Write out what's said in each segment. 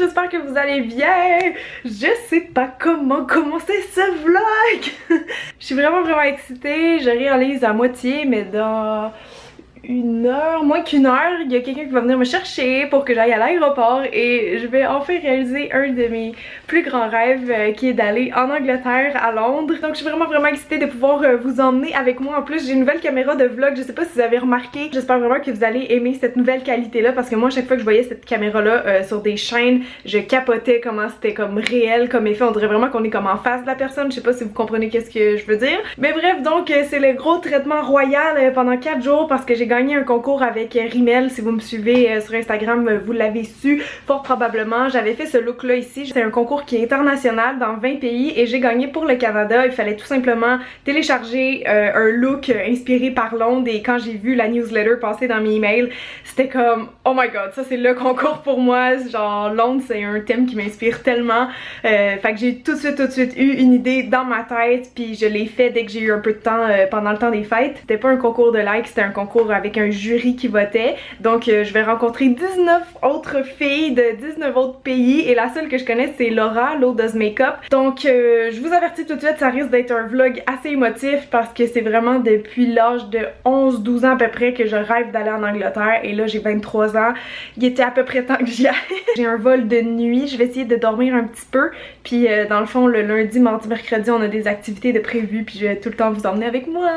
j'espère que vous allez bien. Je sais pas comment commencer ce vlog. Je suis vraiment excitée, je réalise à moitié, mais dans une heure, moins qu'une heure, il y a quelqu'un qui va venir me chercher pour que j'aille à l'aéroport et je vais enfin réaliser un de mes plus grands rêves qui est d'aller en Angleterre, à Londres. Donc je suis vraiment excitée de pouvoir vous emmener avec moi. En plus j'ai une nouvelle caméra de vlog, je sais pas si vous avez remarqué, j'espère vraiment que vous allez aimer cette nouvelle qualité là parce que moi à chaque fois que je voyais cette caméra là sur des chaînes, je capotais comment c'était comme réel comme effet, on dirait vraiment qu'on est comme en face de la personne, je sais pas si vous comprenez qu'est-ce que je veux dire. Mais bref, donc c'est le gros traitement royal pendant 4 jours parce que j'ai gagné un concours avec Rimmel. Si vous me suivez sur Instagram, vous l'avez su fort probablement. J'avais fait ce look là ici, c'est un concours qui est international dans 20 pays et j'ai gagné pour le Canada. Il fallait tout simplement télécharger un look inspiré par Londres et quand j'ai vu la newsletter passer dans mes emails, c'était comme oh my god, ça c'est le concours pour moi. Genre Londres c'est un thème qui m'inspire tellement, fait que j'ai tout de suite eu une idée dans ma tête puis je l'ai fait dès que j'ai eu un peu de temps pendant le temps des fêtes. C'était pas un concours de likes, c'était un concours avec un jury qui votait. Donc je vais rencontrer 19 autres filles de 19 autres pays et la seule que je connais c'est Laura, Loda's Makeup. Donc je vous avertis tout de suite, ça risque d'être un vlog assez émotif parce que c'est vraiment depuis l'âge de 11-12 ans à peu près que je rêve d'aller en Angleterre et là j'ai 23 ans. Il était à peu près temps que j'y aille. J'ai un vol de nuit, je vais essayer de dormir un petit peu puis dans le fond le lundi, mardi, mercredi on a des activités de prévues puis je vais tout le temps vous emmener avec moi.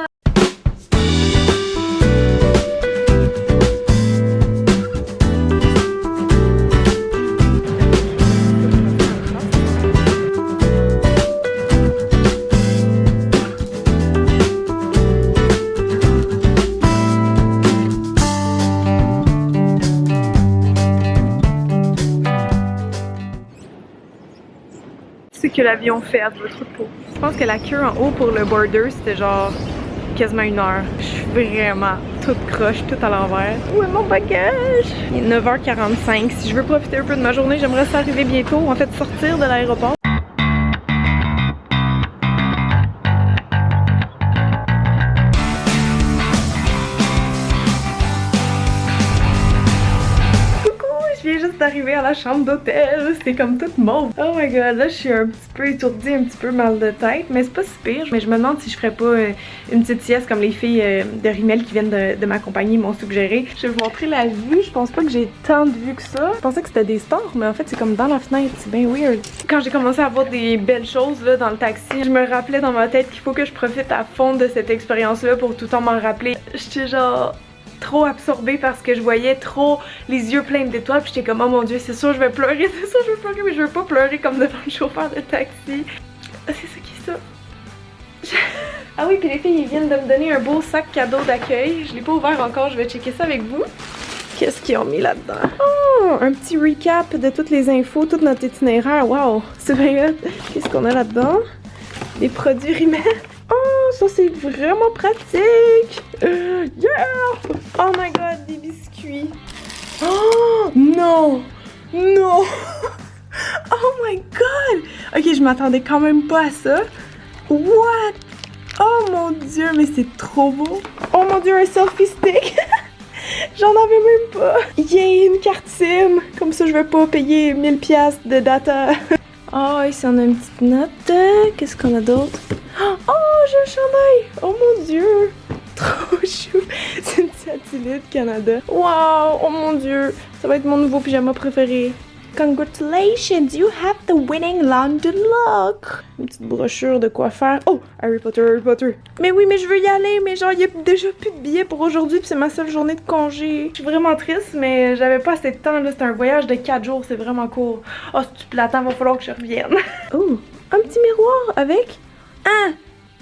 Que l'avion fait à votre peau. Je pense que la queue en haut pour le border c'était genre quasiment une heure. Je suis vraiment toute croche, toute à l'envers. Où est mon bagage? Il est 9h45. Si je veux profiter un peu de ma journée, j'aimerais ça arriver bientôt. En fait, sortir de l'aéroport. D'arriver à la chambre d'hôtel, c'était comme toute mauve. Oh my god, là je suis un petit peu étourdie, un petit peu mal de tête, mais c'est pas si pire. Mais je me demande si je ferais pas une petite sieste comme les filles de Rimmel qui viennent de m'accompagner m'ont suggéré. Je vais vous montrer la vue, je pense pas que j'ai tant de vues que ça. Je pensais que c'était des stars, mais en fait c'est comme dans la fenêtre, c'est bien weird. Quand j'ai commencé à voir des belles choses là dans le taxi, je me rappelais dans ma tête qu'il faut que je profite à fond de cette expérience là pour tout le temps m'en rappeler. J'étais genre trop absorbée parce que je voyais trop les yeux pleins d'étoiles puis j'étais comme oh mon dieu c'est sûr je vais pleurer, c'est sûr je vais pleurer mais je veux pas pleurer comme devant le chauffeur de taxi. Ah, c'est ça qui est ça. Ah oui puis les filles ils viennent de me donner un beau sac cadeau d'accueil, je l'ai pas ouvert encore, je vais checker ça avec vous. Qu'est-ce qu'ils ont mis là-dedans? Oh, un petit recap de toutes les infos, tout notre itinéraire, wow, c'est bien hot. Qu'est-ce qu'on a là-dedans? Des produits Rimmel. Oh, ça c'est vraiment pratique! Yeah! Oh my god, des biscuits! Oh non! Non! Oh my god! Ok, je m'attendais quand même pas à ça. What? Oh mon dieu, mais c'est trop beau! Oh mon dieu, un selfie stick! J'en avais même pas! Yay, une carte SIM! Comme ça, je vais pas payer 1000$ de data. Oh, ici on a une petite note. Qu'est-ce qu'on a d'autre? Oh, j'ai un chandail! Oh mon dieu! Trop chou! C'est une satellite Canada. Wow! Oh mon dieu! Ça va être mon nouveau pyjama préféré. Congratulations! You have the winning London look! Une petite brochure de quoi faire. Oh! Harry Potter, Harry Potter! Mais oui, mais je veux y aller! Mais genre, il y a déjà plus de billets pour aujourd'hui puis c'est ma seule journée de congé. Je suis vraiment triste, mais j'avais pas assez de temps là. C'était un voyage de 4 jours, c'est vraiment court. Oh, si tu te l'attends, va falloir que je revienne. Oh! Un petit miroir avec...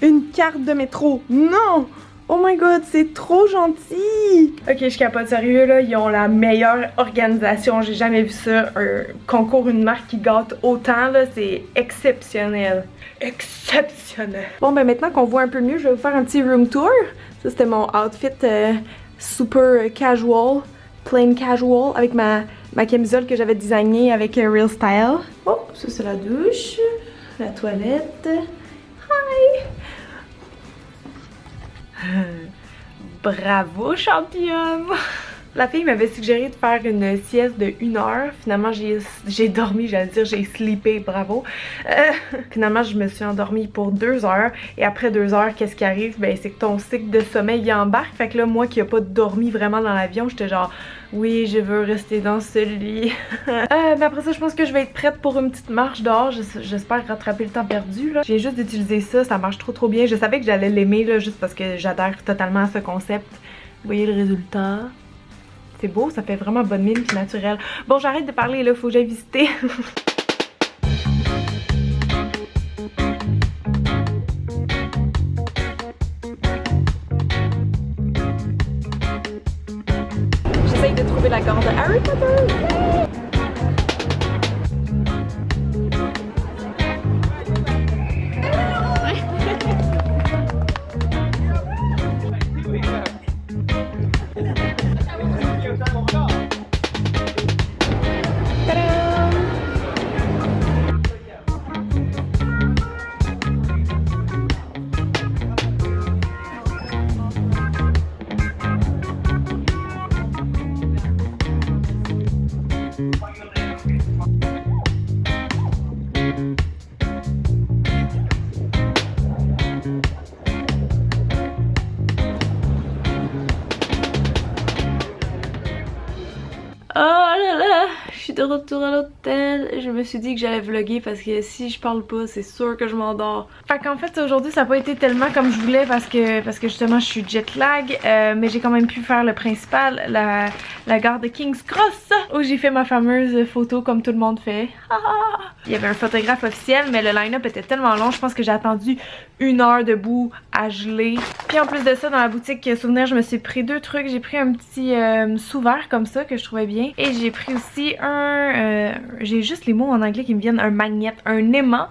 une carte de métro. Non! Oh my god, c'est trop gentil! Ok, je capote sérieux là, ils ont la meilleure organisation, j'ai jamais vu ça. Un concours, une marque qui gâte autant là, c'est exceptionnel. Exceptionnel! Bon ben maintenant qu'on voit un peu mieux, je vais vous faire un petit room tour. Ça c'était mon outfit super casual, plain casual, avec ma camisole que j'avais designée avec Real Style. Oh, ça c'est la douche, la toilette. Hi! Bravo championne! La fille m'avait suggéré de faire une sieste de 1 heure. Finalement, j'ai dormi, j'allais dire j'ai sleepé, bravo. Finalement, je me suis endormie pour 2 heures. Et après 2 heures, qu'est-ce qui arrive? Ben, c'est que ton cycle de sommeil y embarque. Fait que là, moi qui n'ai pas dormi vraiment dans l'avion, j'étais genre, oui, je veux rester dans ce lit. Mais après ça, je pense que je vais être prête pour une petite marche dehors. J'espère rattraper le temps perdu, là. J'ai juste d'utiliser ça, ça marche trop bien. Je savais que j'allais l'aimer, là, juste parce que j'adhère totalement à ce concept. Vous voyez le résultat? C'est beau, ça fait vraiment bonne mine puis naturel. Bon, j'arrête de parler là, faut que j'aille visiter. J'essaye de trouver la gare de Harry Potter. Oh là là, je suis de retour à l'hôtel. Je me suis dit que j'allais vlogger parce que si je parle pas, c'est sûr que je m'endors. Fait qu'en fait, aujourd'hui, ça n'a pas été tellement comme je voulais parce que justement, je suis jet lag. Mais j'ai quand même pu faire le principal, la gare de King's Cross, où j'ai fait ma fameuse photo comme tout le monde fait. Il y avait un photographe officiel, mais le line-up était tellement long, je pense que j'ai attendu 1 heure debout à geler. Puis en plus de ça, dans la boutique souvenir, je me suis pris 2 trucs. J'ai pris un petit sous-verre comme ça que je trouvais bien. Et j'ai pris aussi j'ai juste les mots en anglais qui me viennent, un magnet, un aimant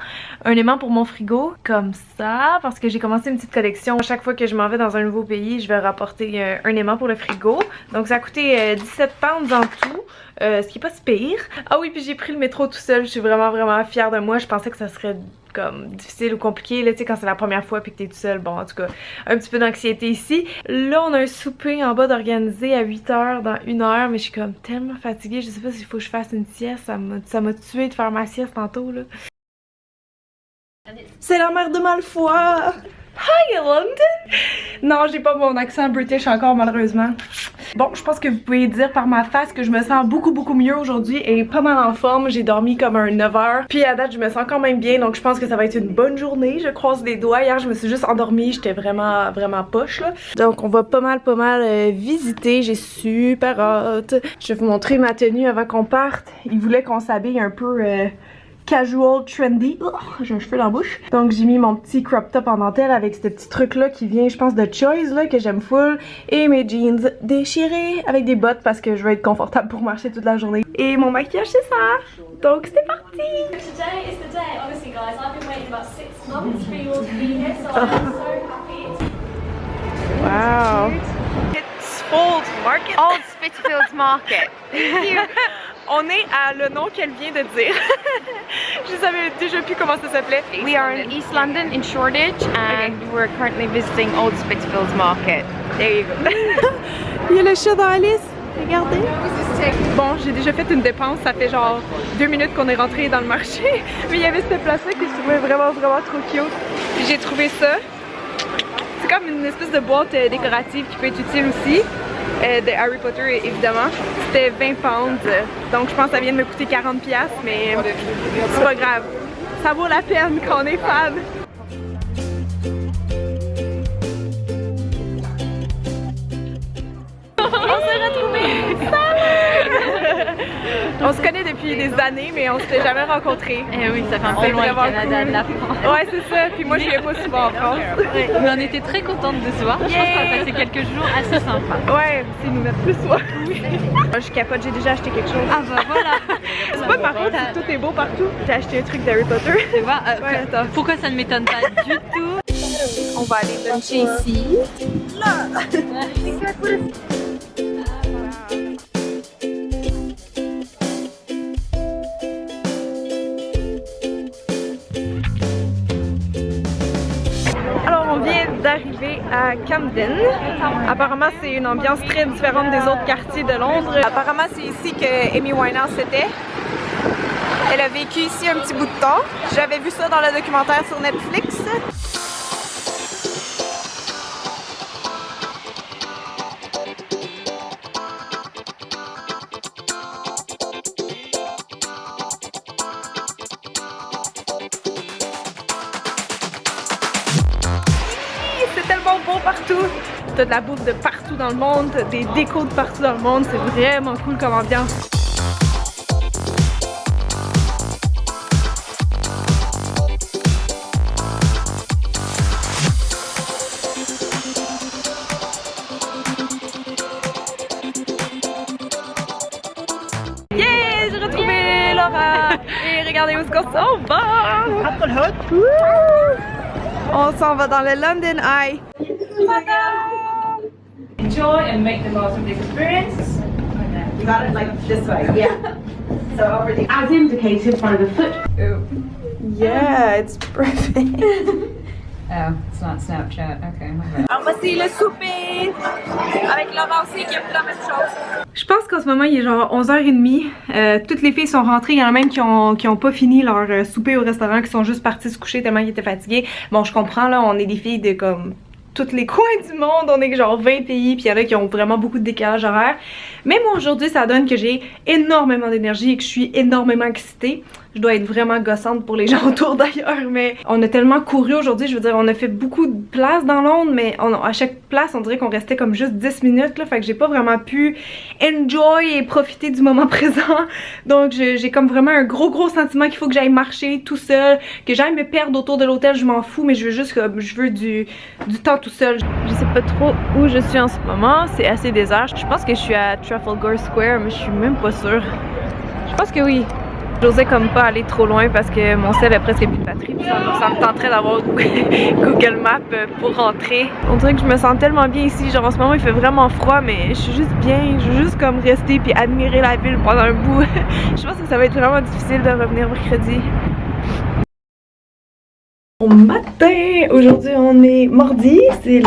pour mon frigo, comme ça, parce que j'ai commencé une petite collection. À chaque fois que je m'en vais dans un nouveau pays, je vais rapporter un aimant pour le frigo. Donc ça a coûté 17 pounds en tout. Ce qui est pas si pire. Ah oui, puis j'ai pris le métro tout seul. Je suis vraiment fière de moi. Je pensais que ça serait comme difficile ou compliqué, là, tu sais, quand c'est la première fois puis que t'es tout seul. Bon, en tout cas, un petit peu d'anxiété ici. Là, on a un souper en bas d'organiser à 8 h dans 1 heure, mais je suis comme tellement fatiguée. Je sais pas s'il faut que je fasse une sieste. Ça m'a tuée de faire ma sieste tantôt, là. C'est la mère de Malfoy! Hi, London! Non, j'ai pas mon accent british encore, malheureusement. Bon, je pense que vous pouvez dire par ma face que je me sens beaucoup mieux aujourd'hui et pas mal en forme. J'ai dormi comme un 9 h. Puis à date, je me sens quand même bien, donc je pense que ça va être une bonne journée. Je croise les doigts. Hier, je me suis juste endormie. J'étais vraiment poche, là. Donc, on va pas mal visiter. J'ai super hâte. Je vais vous montrer ma tenue avant qu'on parte. Ils voulaient qu'on s'habille un peu... casual, trendy. Oh, j'ai un cheveu dans la bouche. Donc j'ai mis mon petit crop top en dentelle avec ce petit truc là qui vient je pense de Choice là que j'aime full. Et mes jeans déchirés avec des bottes parce que je veux être confortable pour marcher toute la journée. Et mon maquillage c'est ça. Donc c'est parti! Today is the day, honestly guys, I've been waiting about 6 months for you all to be here, so I'm so happy. Wow! It's Fold Market. Old Spitalfields Market. On est à le nom qu'elle vient de dire. Je savais déjà plus comment ça s'appelait. We are in East London in Shoreditch and we're currently visiting Old Spitalfields Market. There you go. Il y a le chat dans Alice. Regardez. Bon, j'ai déjà fait une dépense. Ça fait genre 2 minutes qu'on est rentré dans le marché. Mais il y avait cette place-là que je trouvais vraiment trop cute. Puis j'ai trouvé ça. C'est comme une espèce de boîte décorative qui peut être utile aussi. De Harry Potter évidemment. C'était 20 pounds. Donc je pense que ça vient de me coûter 40$, mais c'est pas grave. Ça vaut la peine quand on est fan. On s'est retrouvés! On se connaît depuis des années, mais on s'était jamais rencontrés. Eh oui, ça fait un peu loin le Canada de la France. Ouais, c'est ça. Puis moi, je viens pas souvent en France. Ouais. Mais on était très contentes de se voir. Je pense qu'on a passé quelques jours assez sympas. Ouais, c'est nous mettre plus soin. Oui. Moi, je capote, j'ai déjà acheté quelque chose. Ah bah voilà. C'est pas de ma faute si tout est beau partout. J'ai acheté un truc d'Harry Potter. Tu vois, ouais, attends. Pourquoi ça ne m'étonne pas du tout? On va aller luncher ici. Là! Alors on vient d'arriver à Camden. Apparemment, c'est une ambiance très différente des autres quartiers de Londres. Apparemment, c'est ici que Amy Winehouse était. Elle a vécu ici un petit bout de temps. J'avais vu ça dans le documentaire sur Netflix. C'est tellement beau partout. T'as de la bouffe de partout dans le monde, t'as des décos de partout dans le monde. C'est vraiment cool comme ambiance. Yeah! J'ai retrouvé Laura! Et regardez où est-ce qu'on s'en va! On s'en va dans le London Eye. Enjoy and make the most of the experience. You got it like this way, yeah. So over the As indicated by the foot. Yeah, it's perfect. Oh, it's not Snapchat. Okay, my bad. Alors voici le souper avec Laura aussi qui a fait la même chose. Je pense qu'en ce moment il est genre 11h30. Toutes les filles sont rentrées, il y en a même qui ont pas fini leur souper au restaurant, qui sont juste parties se coucher tellement qu'ils étaient fatigués. Bon, je comprends là, on est des filles de comme tous les coins du monde, on est genre 20 pays, puis il y en a qui ont vraiment beaucoup de décalage horaire. Mais moi aujourd'hui ça donne que j'ai énormément d'énergie et que je suis énormément excitée. Je dois être vraiment gossante pour les gens autour d'ailleurs, mais on a tellement couru aujourd'hui, je veux dire on a fait beaucoup de places dans Londres, mais à chaque place on dirait qu'on restait comme juste 10 minutes là, fait que j'ai pas vraiment pu enjoy et profiter du moment présent. Donc j'ai comme vraiment un gros sentiment qu'il faut que j'aille marcher tout seul, que j'aille me perdre autour de l'hôtel, je m'en fous, mais je veux juste je veux du temps tout seul. Je sais pas trop où je suis en ce moment, c'est assez désert. Je pense que je suis à Trafalgar Square, mais je suis même pas sûre. Je pense que oui. J'osais comme pas aller trop loin parce que mon cell a presque plus de batterie. Ça me tenterait d'avoir Google Maps pour rentrer. On dirait que je me sens tellement bien ici. Genre en ce moment il fait vraiment froid, mais je suis juste bien. Je veux juste comme rester puis admirer la ville pendant un bout. Je pense que ça va être vraiment difficile de revenir mercredi. Bon matin! Aujourd'hui on est mardi, c'est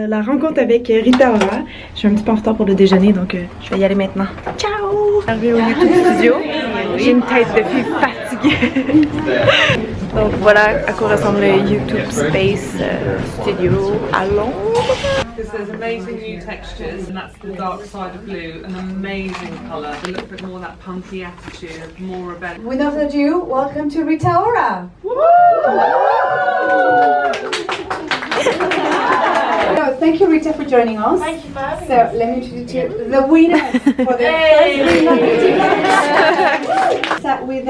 la rencontre avec Rita Ora. Je suis un petit peu en retard pour le déjeuner donc je vais y aller maintenant. Ciao! Arrivé au YouTube Studio, j'ai une tête de fille fatiguée. Donc voilà à quoi ressemble le YouTube Space Studio à Londres. Because there's amazing new textures, and that's the dark side of blue, an amazing colour, a little bit more that punky attitude, more rebellious. Without ado, welcome to Rita Ora. So, thank you, Rita, for joining us. Thank you for having So, let me introduce you to the winners for the first Sat with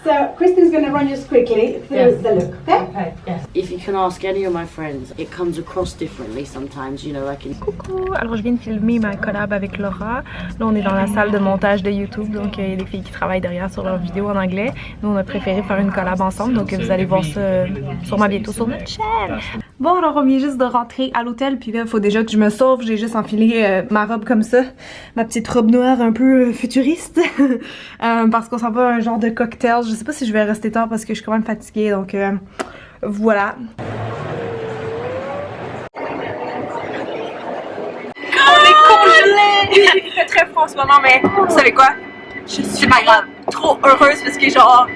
So, Kristen's going to run just quickly through the look, okay? If you can ask any of my friends, it comes across differently sometimes, you know, like in... Coucou! Alors je viens de filmer ma collab avec Laura. Là on est dans la salle de montage de YouTube, donc il y a des filles qui travaillent derrière sur leurs vidéos en anglais. Nous on a préféré faire une collab ensemble, donc vous allez voir ça sûrement bientôt sur notre chaîne. Bon alors on vient juste de rentrer à l'hôtel, puis là il faut déjà que je me sauve. J'ai juste enfilé ma robe comme ça, ma petite robe noire un peu futuriste, parce qu'on s'en va à un genre de cocktail. Je sais pas si je vais rester tard parce que je suis quand même fatiguée, donc voilà. On est congelés! Il fait très froid en ce moment, mais vous savez quoi? Je suis pas grave, trop heureuse parce que genre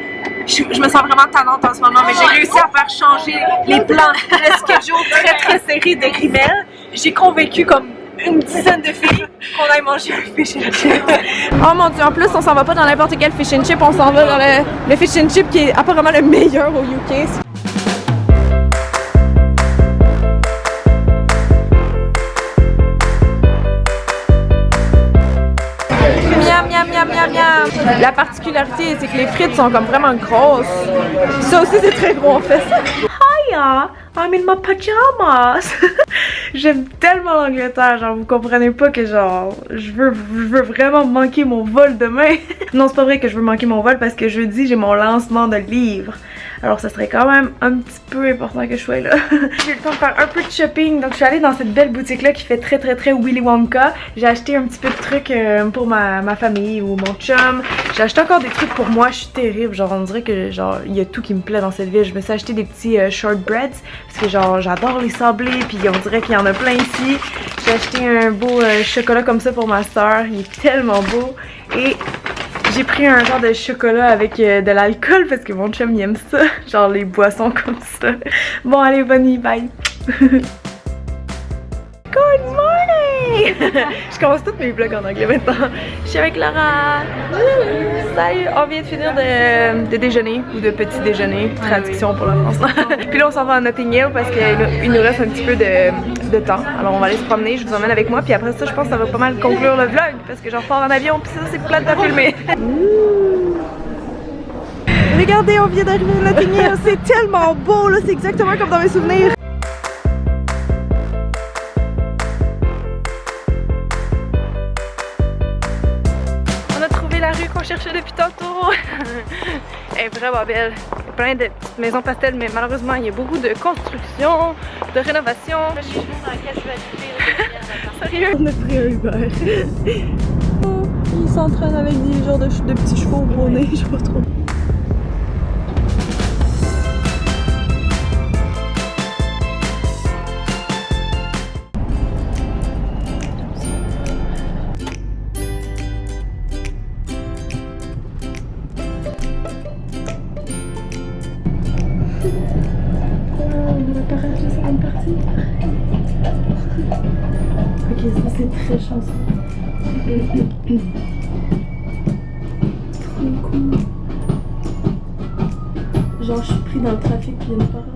je me sens vraiment tannante en ce moment, mais j'ai réussi à faire changer les plans, le schedule très serré de Rimmel. J'ai convaincu comme une dizaine de filles qu'on aille manger un fish and chip. Oh mon dieu, en plus on s'en va pas dans n'importe quel fish and chip, on s'en va dans le fish and chip qui est apparemment le meilleur au UK. La particularité, c'est que les frites sont comme vraiment grosses. Ça aussi, c'est très gros en fait. Hiya, I'm in my pajamas. J'aime tellement l'Angleterre, genre vous comprenez pas que genre je veux vraiment manquer mon vol demain. Non, c'est pas vrai que je veux manquer mon vol parce que jeudi j'ai mon lancement de livre. Alors ça serait quand même un petit peu important que je sois là. J'ai eu le temps de faire un peu de shopping, donc je suis allée dans cette belle boutique là qui fait très Willy Wonka. J'ai acheté un petit peu de trucs pour ma famille ou mon chum. J'ai acheté encore des trucs pour moi, je suis terrible, genre on dirait que genre il y a tout qui me plaît dans cette ville. Je me suis acheté des petits shortbreads parce que genre j'adore les sablés, puis on dirait qu'il y en a plein ici. J'ai acheté un beau chocolat comme ça pour ma soeur, il est tellement beau. Et j'ai pris un genre de chocolat avec de l'alcool parce que mon chum il aime ça, genre les boissons comme ça. Bon allez, bonne nuit, bye! Good morning! Je commence toutes mes vlogs en anglais maintenant. Je suis avec Laura. Salut! On vient de finir de déjeuner ou de petit déjeuner, traduction pour la France. Puis là on s'en va à Notting Hill parce qu'il nous reste un petit peu de temps. Alors on va aller se promener, je vous emmène avec moi. Puis après ça je pense que ça va pas mal conclure le vlog parce que je repars en avion puis ça c'est plate à filmer. Regardez, on vient d'arriver à Notting Hill, c'est tellement beau là, c'est exactement comme dans mes souvenirs. La rue qu'on cherchait depuis tantôt. Elle est vraiment belle. Il y a plein de petites maisons pastel, mais malheureusement il y a beaucoup de construction, de rénovation. Le jugement dans lequel je vais habiter. Sérieux? On a pris un Uber. Oh, il s'entraîne avec des genres de petits chevaux au nez, je sais pas trop. Ok, ça c'est très chanceux. Trop cool. Genre je suis pris dans le trafic puis il y a une parade.